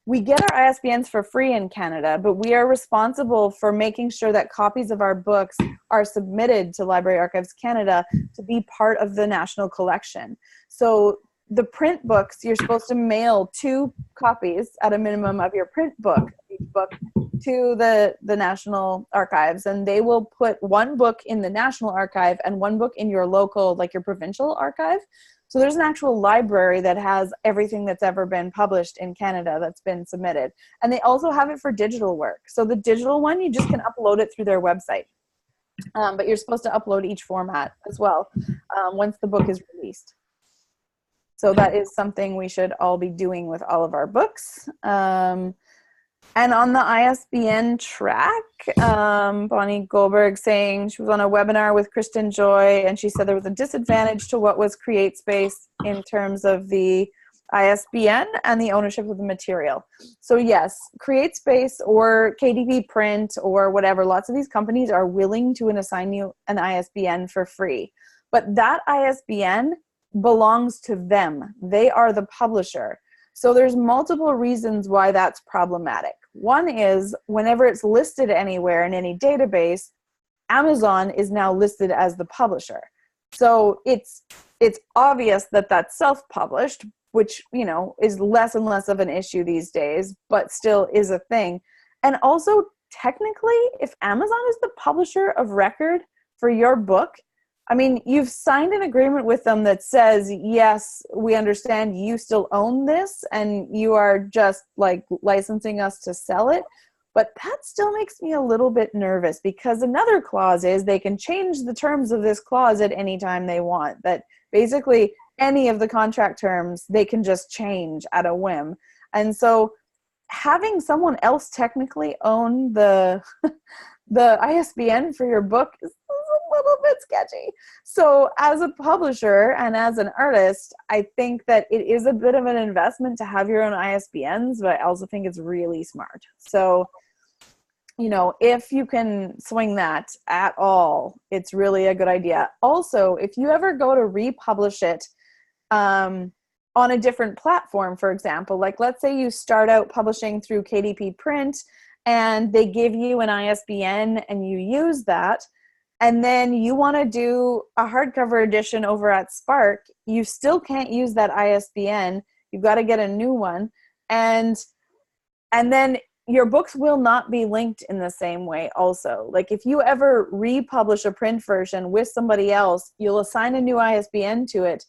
Speaker 1: we get our ISBNs for free in Canada, but we are responsible for making sure that copies of our books are submitted to Library Archives Canada to be part of the national collection. So the print books, you're supposed to mail 2 copies at a minimum of your print book, each book, to the National Archives, and they will put 1 book in the National Archive and 1 book in your local, like your provincial archive. So there's an actual library that has everything that's ever been published in Canada that's been submitted. And they also have it for digital work. So the digital one, you just can upload it through their website. But you're supposed to upload each format as well once the book is released. So that is something we should all be doing with all of our books. And on the ISBN track, Bonnie Goldberg saying she was on a webinar with Kristen Joy, and she said there was a disadvantage to what was CreateSpace in terms of the ISBN and the ownership of the material. So yes, CreateSpace or KDP Print or whatever, lots of these companies are willing to assign you an ISBN for free. But that ISBN belongs to them. They are the publisher. So there's multiple reasons why that's problematic. One is whenever it's listed anywhere in any database, Amazon is now listed as the publisher. So it's obvious that that's self-published, which, you know, is less and less of an issue these days, but still is a thing. And also, technically, if Amazon is the publisher of record for your book, I mean, you've signed an agreement with them that says, yes, we understand you still own this and you are just like licensing us to sell it. But that still makes me a little bit nervous, because another clause is they can change the terms of this clause at any time they want. That basically any of the contract terms they can just change at a whim. And so having someone else technically own the the ISBN for your book is a little bit sketchy. So as a publisher and as an artist, I think that it is a bit of an investment to have your own ISBNs, but I also think it's really smart. So, you know, if you can swing that at all, it's really a good idea. Also, if you ever go to republish it on a different platform, for example, like let's say you start out publishing through KDP Print and they give you an ISBN and you use that, and then you want to do a hardcover edition over at Spark, you still can't use that ISBN. You've got to get a new one. And then your books will not be linked in the same way also. Like if you ever republish a print version with somebody else, you'll assign a new ISBN to it.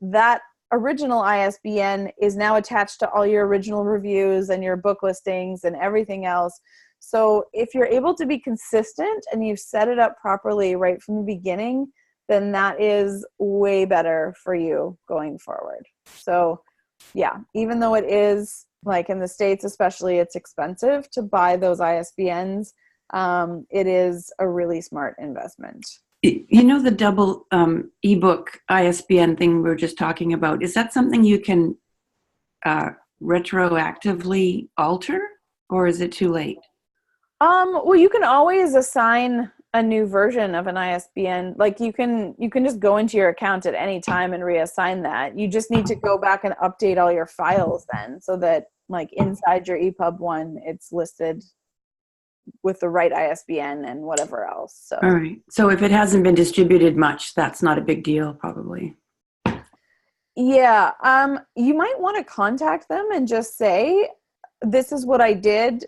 Speaker 1: That original ISBN is now attached to all your original reviews and your book listings and everything else. So if you're able to be consistent and you've set it up properly right from the beginning, then that is way better for you going forward. So yeah, even though it is, like in the States especially, it's expensive to buy those ISBNs, it is a really smart investment.
Speaker 7: You know, the double ebook ISBN thing we were just talking about, is that something you can retroactively alter, or is it too late?
Speaker 1: Well, you can always assign a new version of an ISBN. Like you can just go into your account at any time and reassign that. You just need to go back and update all your files then, so that like inside your EPUB one, it's listed with the right ISBN and whatever else. So.
Speaker 7: All right. So if it hasn't been distributed much, that's not a big deal, probably.
Speaker 1: Yeah. You might want to contact them and just say, this is what I did.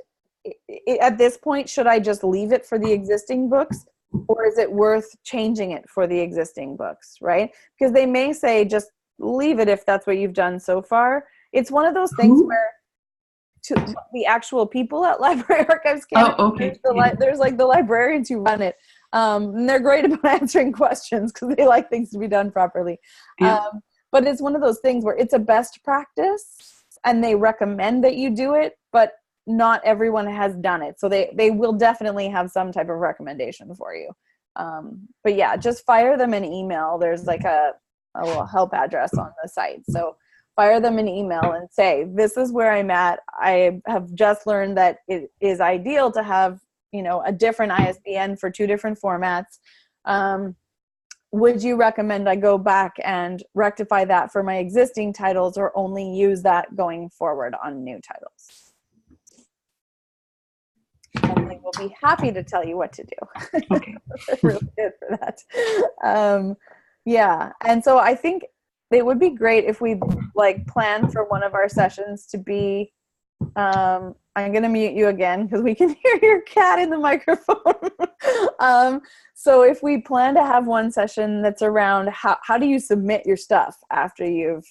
Speaker 1: At this point, should I just leave it for the existing books, or is it worth changing it for the existing books, right? Because they may say, just leave it if that's what you've done so far. It's one of those things where to the actual people at Library Archives Canada, there's like the librarians who run it. And they're great about answering questions because they like things to be done properly.
Speaker 7: Yeah.
Speaker 1: But it's one of those things where it's a best practice and they recommend that you do it, but not everyone has done it. So they will definitely have some type of recommendation for you. But yeah, just fire them an email. There's like a little help address on the site. So fire them an email and say, this is where I'm at. I have just learned that it is ideal to have, you know, a different ISBN for two different formats. Would you recommend I go back and rectify that for my existing titles, or only use that going forward on new titles? And they will be happy to tell you what to do.
Speaker 7: Okay.
Speaker 1: They're really good for that. Yeah. And so I think it would be great if we like plan for one of our sessions to be, I'm going to mute you again because we can hear your cat in the microphone. So if we plan to have one session that's around how do you submit your stuff after you've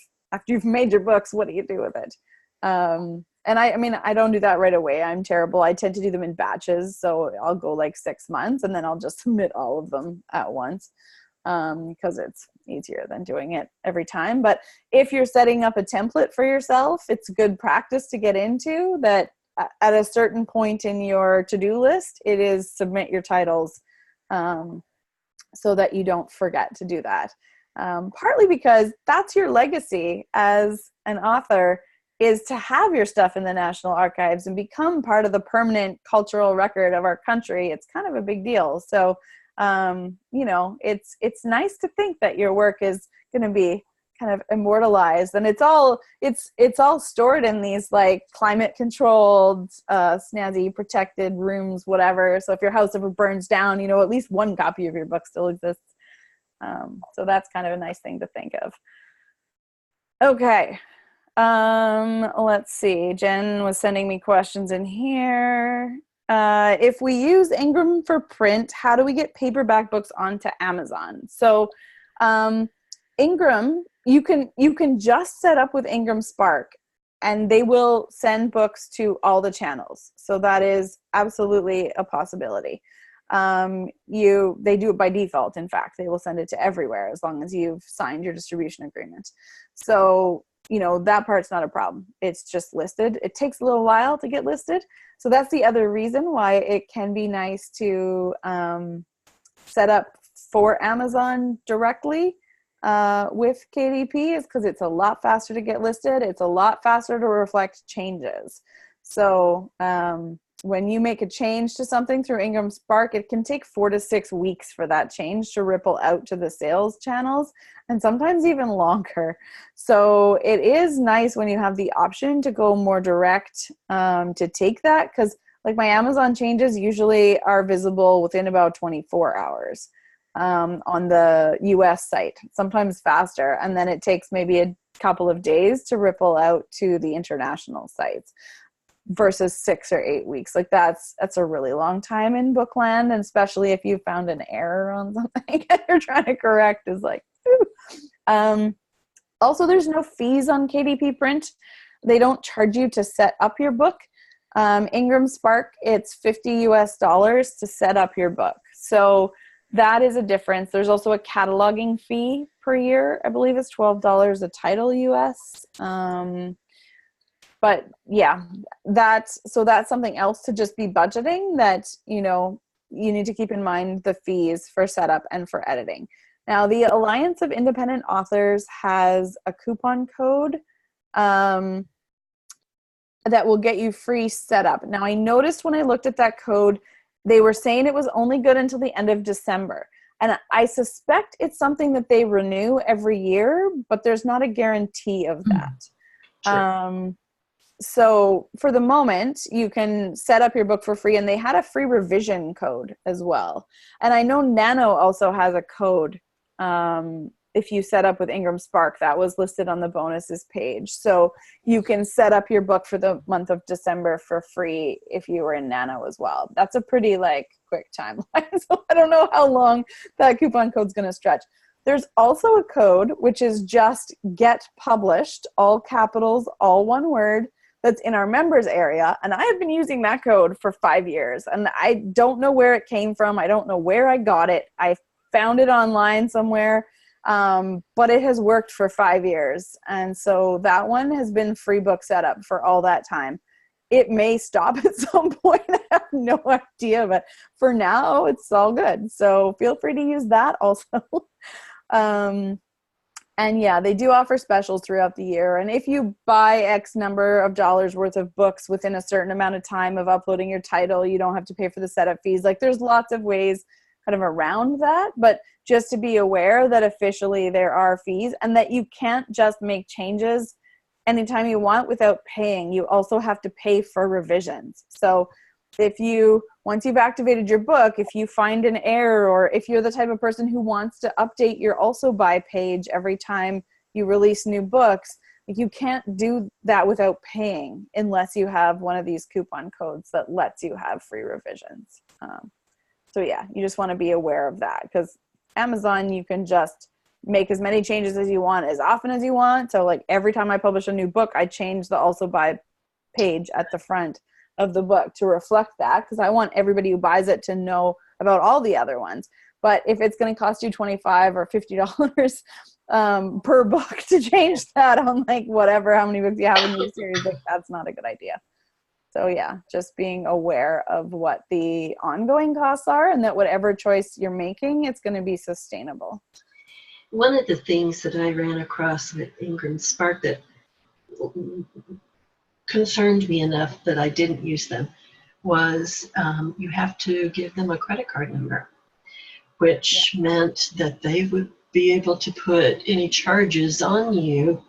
Speaker 1: made your books, what do you do with it? And I mean, I don't do that right away. I'm terrible. I tend to do them in batches. So I'll go like 6 months and then I'll just submit all of them at once. Because it's easier than doing it every time. But if you're setting up a template for yourself, it's good practice to get into that at a certain point in your to-do list, it is submit your titles so that you don't forget to do that. Partly because that's your legacy as an author, is to have your stuff in the National Archives and become part of the permanent cultural record of our country. It's kind of a big deal. So you know, it's nice to think that your work is going to be kind of immortalized, and it's all stored in these like climate controlled, snazzy, protected rooms, whatever. So if your house ever burns down, you know, at least one copy of your book still exists. So that's kind of a nice thing to think of. Okay. Let's see. Jen was sending me questions in here. if we use Ingram for print, how do we get paperback books onto Amazon? So Ingram, you can just set up with IngramSpark, and they will send books to all the channels. So that is absolutely a possibility. They do it by default. In fact, they will send it to everywhere as long as you've signed your distribution agreement. So, that part's not a problem. It's just listed. It takes a little while to get listed. So that's the other reason why it can be nice to set up for Amazon directly with KDP, is because it's a lot faster to get listed. It's a lot faster to reflect changes. So when you make a change to something through IngramSpark, it can take 4 to 6 weeks for that change to ripple out to the sales channels, and sometimes even longer. So it is nice when you have the option to go more direct to take that, because like my Amazon changes usually are visible within about 24 hours on the US site, sometimes faster. And then it takes maybe a couple of days to ripple out to the international sites, versus 6 or 8 weeks. Like that's a really long time in Bookland, and especially if you found an error on something and you're trying to correct, is like, also, there's no fees on KDP Print. They don't charge you to set up your book. IngramSpark, it's $50 US to set up your book. So that is a difference. There's also a cataloging fee per year. I believe it's $12 a title US. But yeah, that's something else to just be budgeting, that, you need to keep in mind the fees for setup and for editing. Now, the Alliance of Independent Authors has a coupon code that will get you free setup. Now, I noticed when I looked at that code, they were saying it was only good until the end of December. And I suspect it's something that they renew every year, but there's not a guarantee of that. Sure. So for the moment, you can set up your book for free, and they had a free revision code as well. And I know Nano also has a code if you set up with IngramSpark, that was listed on the bonuses page. So you can set up your book for the month of December for free if you were in Nano as well. That's a pretty quick timeline. So I don't know how long that coupon code's going to stretch. There's also a code, which is just get published, all capitals, all one word, that's in our members area. And I have been using that code for 5 years, and I don't know where it came from. I don't know where I got it. I found it online somewhere, but it has worked for 5 years. And so that one has been free book setup for all that time. It may stop at some point. I have no idea, but for now it's all good. So feel free to use that also. And yeah, they do offer specials throughout the year. And if you buy X number of dollars worth of books within a certain amount of time of uploading your title, you don't have to pay for the setup fees. There's lots of ways kind of around that, but just to be aware that officially there are fees, and that you can't just make changes anytime you want without paying. You also have to pay for revisions. So once you've activated your book, if you find an error, or if you're the type of person who wants to update your also buy page every time you release new books, you can't do that without paying unless you have one of these coupon codes that lets you have free revisions. So yeah, you just want to be aware of that, because Amazon, you can just make as many changes as you want, as often as you want. So every time I publish a new book, I change the also buy page at the front of the book to reflect that, because I want everybody who buys it to know about all the other ones. But if it's going to cost you $25 or $50 per book to change that on whatever, how many books you have in your series, that's not a good idea. So yeah, just being aware of what the ongoing costs are, and that whatever choice you're making, it's going to be sustainable.
Speaker 6: One of the things that I ran across with IngramSpark that concerned me enough that I didn't use them was you have to give them a credit card number, which meant that they would be able to put any charges on you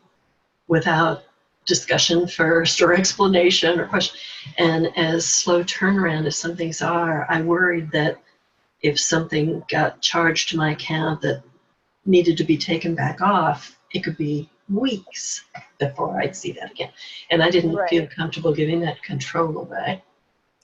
Speaker 6: without discussion first or explanation or question. And as slow turnaround as some things are, I worried that if something got charged to my account that needed to be taken back off, it could be weeks before I'd see that again. And I didn't feel comfortable giving that control away.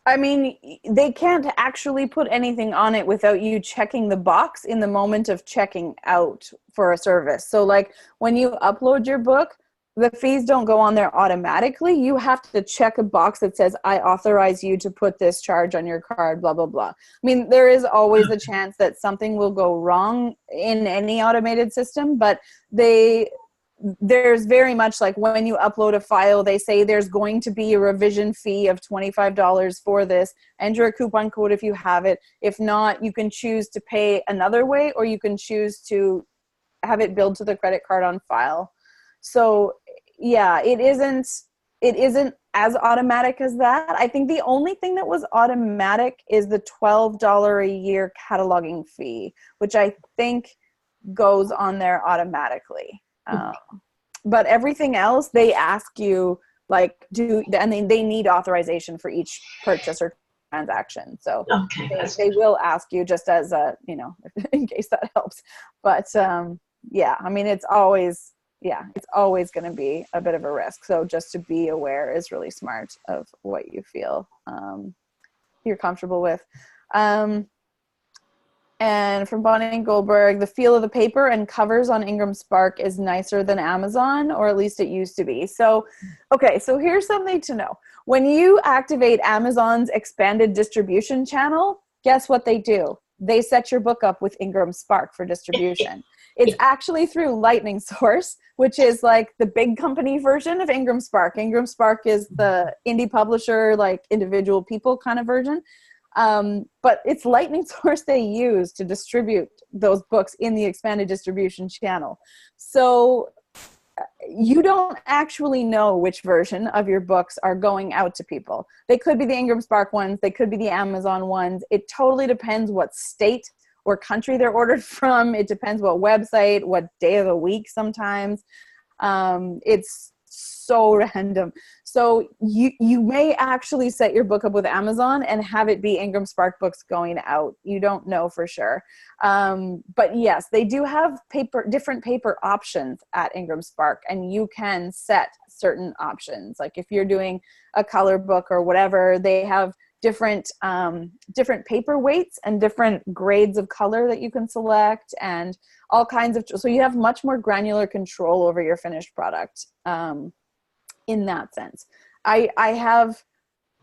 Speaker 1: I mean, they can't actually put anything on it without you checking the box in the moment of checking out for a service. So like when you upload your book, the fees don't go on there automatically. You have to check a box that says, I authorize you to put this charge on your card, blah, blah, blah. I mean, there is always a chance that something will go wrong in any automated system, but there's very much like when you upload a file, they say there's going to be a revision fee of $25 for this. Enter a coupon code if you have it. If not, you can choose to pay another way, or you can choose to have it billed to the credit card on file. So yeah, it isn't as automatic as that. I think the only thing that was automatic is the $12 a year cataloging fee, which I think goes on there automatically. But everything else, they ask you like and they need authorization for each purchase or transaction. So
Speaker 6: Okay.
Speaker 1: they will ask you, just as a, you know, in case that helps. But yeah, I mean, it's always going to be a bit of a risk. So just to be aware is really smart of what you feel you're comfortable with. And from Bonnie Goldberg, the feel of the paper and covers on IngramSpark is nicer than Amazon, or at least it used to be. So, okay, so here's something to know. When you activate Amazon's expanded distribution channel, guess what they do? They set your book up with IngramSpark for distribution. It's actually through Lightning Source, which is like the big company version of IngramSpark. IngramSpark is the indie publisher, like individual people kind of version. But it's Lightning Source they use to distribute those books in the expanded distribution channel. So you don't actually know which version of your books are going out to people. They could be the IngramSpark ones. They could be the Amazon ones. It totally depends what state or country they're ordered from. It depends what website, what day of the week sometimes. It's so random. So you may actually set your book up with Amazon and have it be IngramSpark books going out. You don't know for sure. But yes, they do have different paper options at IngramSpark, and you can set certain options. Like if you're doing a color book or whatever, they have different paper weights and different grades of color that you can select, and all kinds of, so you have much more granular control over your finished product. In that sense, I have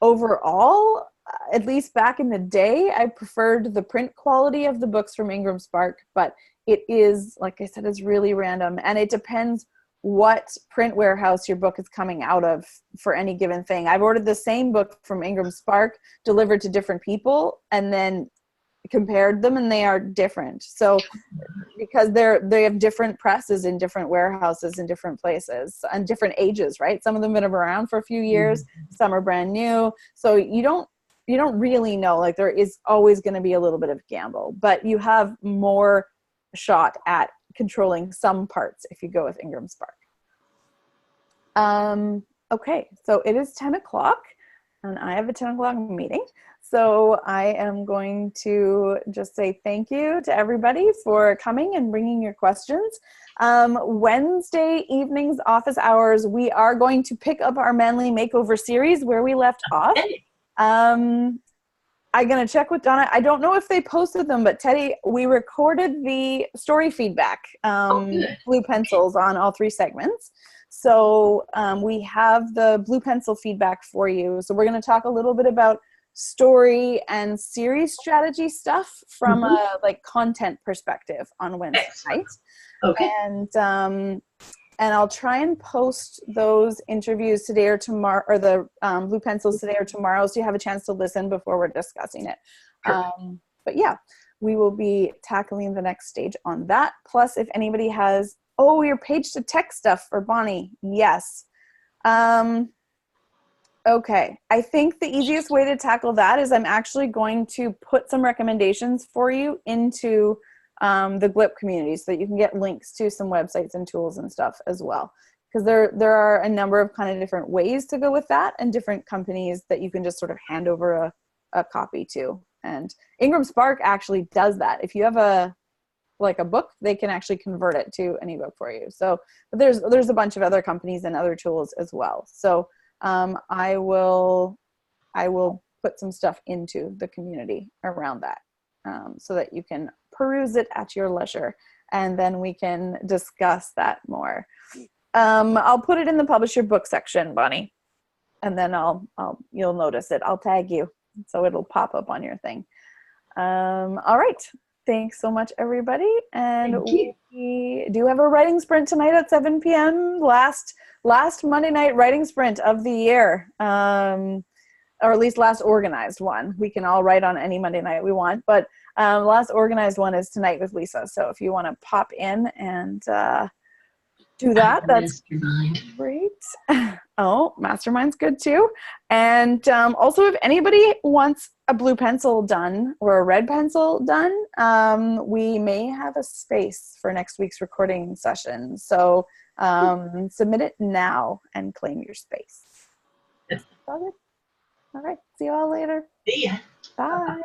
Speaker 1: overall, at least back in the day, I preferred the print quality of the books from IngramSpark, but it is, like I said, it's really random, and it depends what print warehouse your book is coming out of for any given thing. I've ordered the same book from IngramSpark delivered to different people, and then compared them, and they are different. So because they have different presses in different warehouses in different places and different ages, right? Some of them have been around for a few years, some are brand new. So you don't really know. Like there is always going to be a little bit of gamble, but you have more shot at controlling some parts if you go with IngramSpark. Okay, so it is 10 o'clock and I have a 10 o'clock meeting. So I am going to just say thank you to everybody for coming and bringing your questions. Wednesday evenings, office hours, we are going to pick up our Manly Makeover series where we left off. I'm going to check with Donna. I don't know if they posted them, but Teddy, we recorded the story feedback, blue pencils on all 3 segments. So we have the blue pencil feedback for you. So we're going to talk a little bit about story and series strategy stuff from a like content perspective on Wednesday night.
Speaker 6: Okay.
Speaker 1: And I'll try and post those interviews today or tomorrow, or the blue pencils today or tomorrow, so you have a chance to listen before we're discussing it. But yeah, we will be tackling the next stage on that. Plus, if anybody has, your page to text stuff for Bonnie, yes. Okay, I think the easiest way to tackle that is I'm actually going to put some recommendations for you into the GLIP community so that you can get links to some websites and tools and stuff as well. Because there are a number of kind of different ways to go with that, and different companies that you can just sort of hand over a copy to. And IngramSpark actually does that. If you have a book, they can actually convert it to an ebook for you. So but there's a bunch of other companies and other tools as well. So I will put some stuff into the community around that, so that you can peruse it at your leisure, and then we can discuss that more. I'll put it in the publish your book section, Bonnie, and then you'll notice it. I'll tag you, so it'll pop up on your thing. All right. Thanks so much, everybody. And we do have a writing sprint tonight at 7 p.m. Last Monday night writing sprint of the year, or at least last organized one. We can all write on any Monday night we want, but last organized one is tonight with Lisa. So if you want to pop in and do that, that's great. Oh, Mastermind's good too. And also, if anybody wants a blue pencil done or a red pencil done, we may have a space for next week's recording session. So submit it now and claim your space. All right. See you all later.
Speaker 6: See ya.
Speaker 1: Bye.